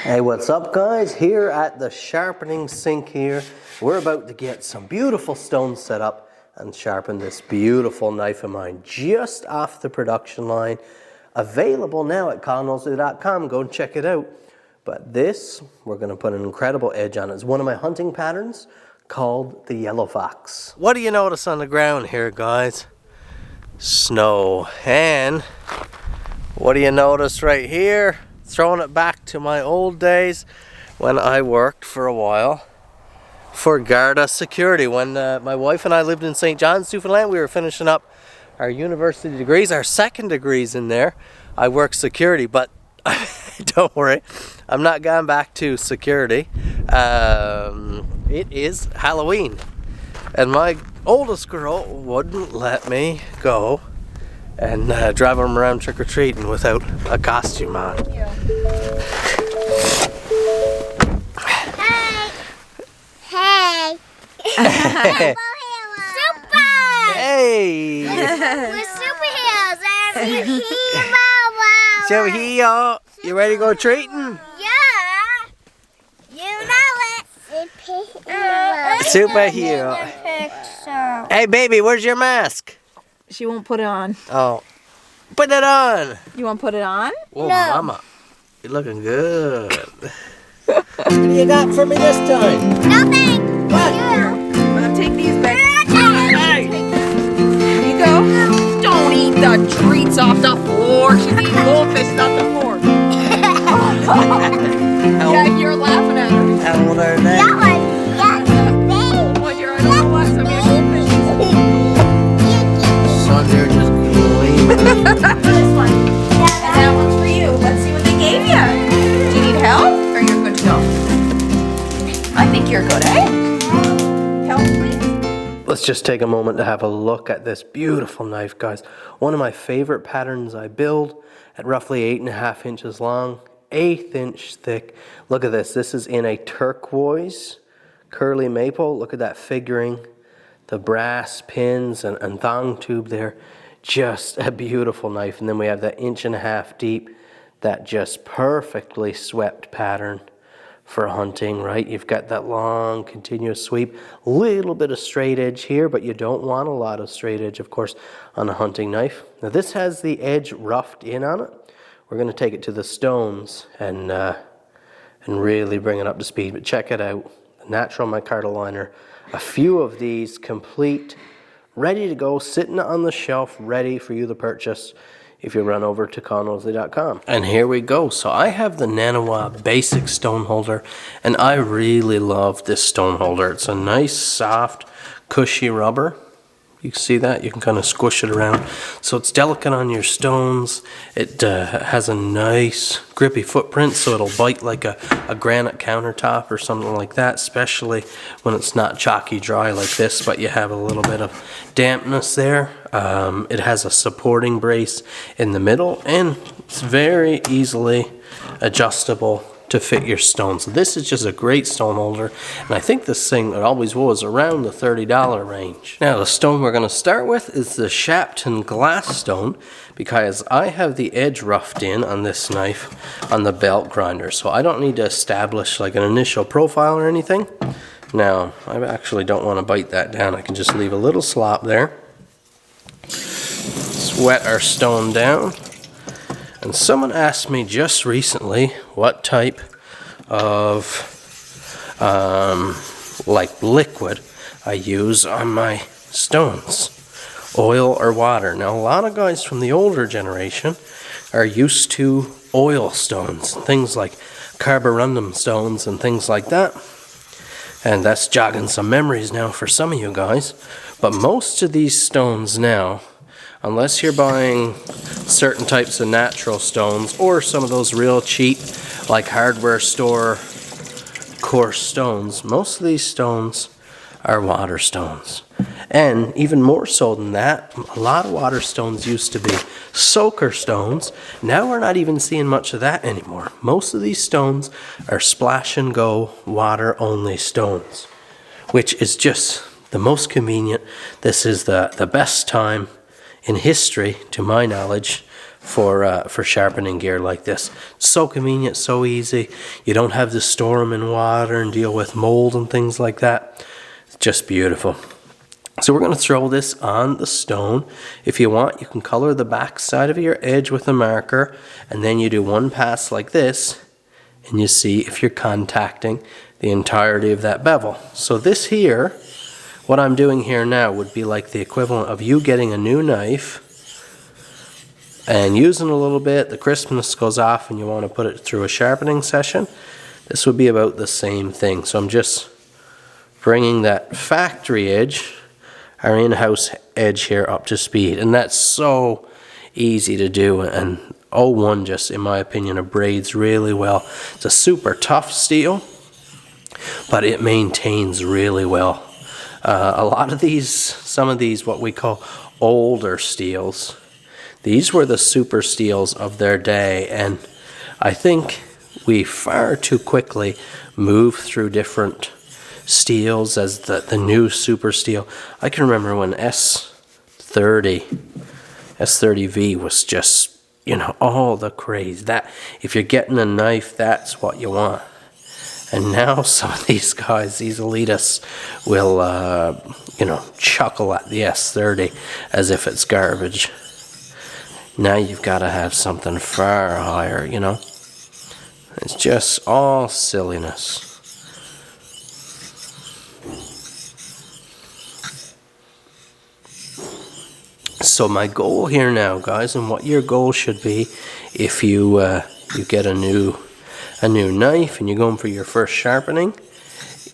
Hey, what's up guys? Here at the sharpening sink here, we're about to get some beautiful stones set up and sharpen this beautiful knife of mine just off the production line. Available now at collinknowsley.com, go and check it out. But this, we're gonna put an incredible edge on it. It's one of my hunting patterns called the yellow fox. What do you notice on the ground here, guys? Snow. And what do you notice right here? Throwing it back to my old days when I worked for a while for Garda Security. When my wife and I lived in St. John's, Newfoundland, we were finishing up our university degrees, our second degrees in there. I worked security, but don't worry, I'm not going back to security. It is Halloween, and my oldest girl wouldn't let me go and drive them around trick-or-treating without a costume on. Hey! Hey! Super! Hey! We're superheroes! I'm Superhero! You ready to go treating? Yeah! You know it! Superhero. Hey baby, where's your mask? She won't put it on. Oh. Put it on! You want to put it on? Whoa, no. Mama. You're looking good. What do you got for me this time? Nothing! What? Here. Let them take these back. Hey! Here you go. Don't eat the treats off the floor. She's eating goldfish, not the floor. Yeah, you're laughing at her. How old are they? That one! Yeah! What, you're I don't know what, some of your goldfish. Son, they're just clean. This one. And that one's for you. Let's see what they gave you. Do you need help? Or you're good to go? I think you're good, eh? Help, please. Let's just take a moment to have a look at this beautiful knife, guys. One of my favorite patterns I build at roughly 8.5 inches long, 1/8 inch thick. Look at this. This is in a turquoise curly maple. Look at that figuring. The brass pins and thong tube there. Just a beautiful knife. And then we have that 1.5 inch deep, that just perfectly swept pattern for hunting, right? You've got that long continuous sweep, little bit of straight edge here, but you don't want a lot of straight edge, of course, on a hunting knife. Now this has the edge roughed in on it. We're going to take it to the stones and really bring it up to speed. But check it out, the natural micarta liner. A few of these complete, ready to go, sitting on the shelf, ready for you to purchase if you run over to collinknowsley.com. And here we go. So I have the Nanawa basic stone holder, and I really love this stone holder. It's a nice, soft, cushy rubber. You can see that? You can kind of squish it around. So it's delicate on your stones. It has a nice grippy footprint, so it'll bite like a granite countertop or something like that, especially when it's not chalky dry like this, but you have a little bit of dampness there. It has a supporting brace in the middle, and it's very easily adjustable to fit your stone. So this is just a great stone holder, and I think this thing, it always was, around the $30 range. Now the stone we're going to start with is the Sharpen glass stone, because I have the edge roughed in on this knife on the belt grinder, so I don't need to establish like an initial profile or anything. Now I actually don't want to bite that down. I can just leave a little slop there. Wet our stone down. And someone asked me just recently what type of like liquid I use on my stones, oil or water. Now a lot of guys from the older generation are used to oil stones, things like carborundum stones and things like that. And that's jogging some memories now for some of you guys. But most of these stones now, unless you're buying certain types of natural stones or some of those real cheap, like hardware store coarse stones, most of these stones are water stones. And even more so than that, a lot of water stones used to be soaker stones. Now we're not even seeing much of that anymore. Most of these stones are splash and go water only stones, which is just the most convenient. This is the best time in history, to my knowledge, for sharpening gear like this. So convenient, so easy. You don't have to store them in water and deal with mold and things like that. It's just beautiful. So we're going to throw this on the stone. If you want, you can color the back side of your edge with a marker, and then you do one pass like this, and you see if you're contacting the entirety of that bevel. So this here, what I'm doing here now would be like the equivalent of you getting a new knife and using a little bit, the crispness goes off and you want to put it through a sharpening session. This would be about the same thing. So I'm just bringing that factory edge, our in-house edge here, up to speed. And that's so easy to do, and 01 just, in my opinion, abrades really well. It's a super tough steel, but it maintains really well. A lot of these, some of these, what we call older steels, these were the super steels of their day, and I think we far too quickly move through different steels as the new super steel. I can remember when S30V was just, you know, all the craze. That if you're getting a knife, that's what you want. And now some of these guys, these elitists, will, you know, chuckle at the S30 as if it's garbage. Now you've got to have something far higher, you know. It's just all silliness. So my goal here now, guys, and what your goal should be if you you get a new knife and you're going for your first sharpening,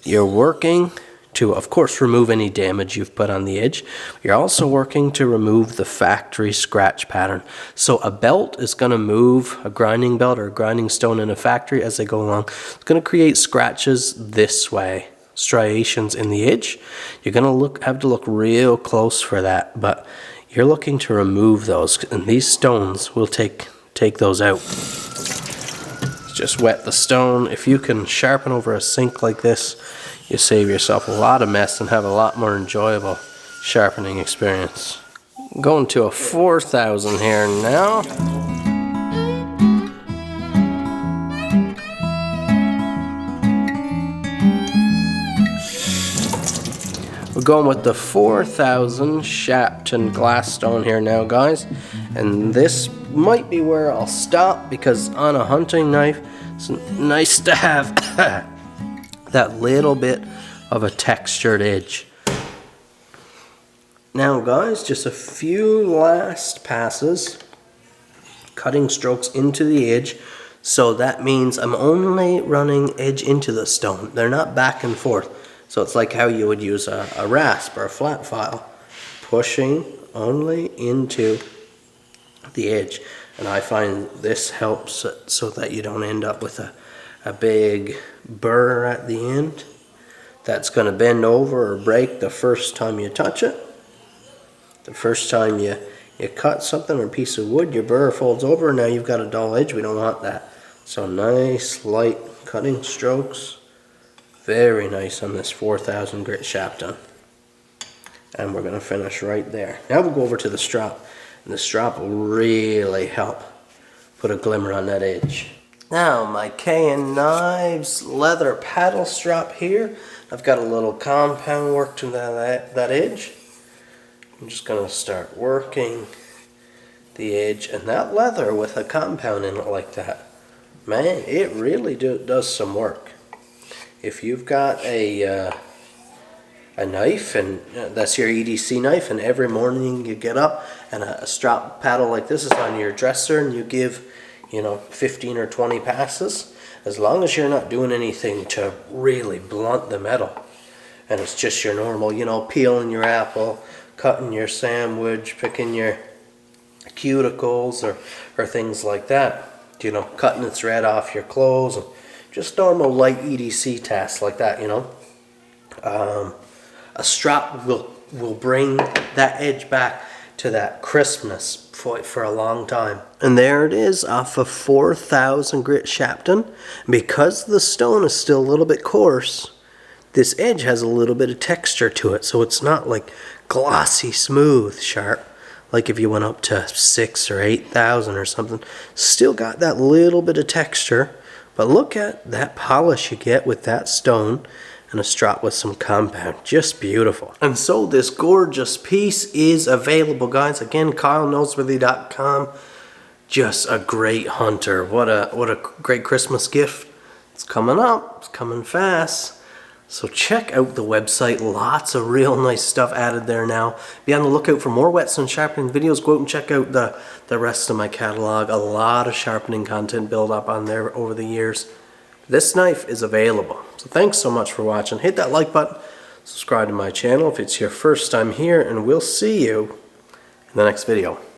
you're working to, of course, remove any damage you've put on the edge. You're also working to remove the factory scratch pattern. So a belt is going to move, a grinding belt or a grinding stone in a factory as they go along. It's going to create scratches this way, striations in the edge. You're going to have to look real close for that, but you're looking to remove those, and these stones will take those out. Just wet the stone. If you can sharpen over a sink like this, you save yourself a lot of mess and have a lot more enjoyable sharpening experience. Going to a 4000 here now. We're going with the 4000 Sharpen glass stone here now, guys. And this might be where I'll stop, because on a hunting knife, it's nice to have that little bit of a textured edge. Now, guys, just a few last passes, cutting strokes into the edge. So that means I'm only running edge into the stone. They're not back and forth. So it's like how you would use a rasp or a flat file, pushing only into the edge. And I find this helps so that you don't end up with a big burr at the end that's going to bend over or break the first time you touch it. The first time you cut something or a piece of wood, your burr folds over, and now you've got a dull edge. We don't want that. So nice light cutting strokes. Very nice on this 4000 grit Sharpen. And we're going to finish right there. Now we'll go over to the strap. And the strap will really help put a glimmer on that edge. Now my K&N Knives leather paddle strap here. I've got a little compound work to that edge. I'm just going to start working the edge. And that leather with a compound in it like that, man, it really does some work. If you've got a knife, and that's your EDC knife, and every morning you get up and a strap paddle like this is on your dresser, and you give, 15 or 20 passes, as long as you're not doing anything to really blunt the metal, and it's just your normal, peeling your apple, cutting your sandwich, picking your cuticles or things like that, cutting the thread off your clothes, and just normal light EDC tasks like that, A strap will bring that edge back to that crispness for a long time. And there it is off of 4000 grit Sharpen. Because the stone is still a little bit coarse, this edge has a little bit of texture to it, so it's not like glossy smooth sharp like if you went up to 6 or 8,000 or something. Still got that little bit of texture, but look at that polish you get with that stone and a strop with some compound. Just beautiful. And so this gorgeous piece is available, guys. Again, KyleKnowsworthy.com. Just a great hunter. What a great Christmas gift. It's coming up. It's coming fast. So check out the website. Lots of real nice stuff added there now. Be on the lookout for more whetstone sharpening videos. Go out and check out the rest of my catalog. A lot of sharpening content built up on there over the years. This knife is available. So thanks so much for watching. Hit that like button. Subscribe to my channel if it's your first time here. And we'll see you in the next video.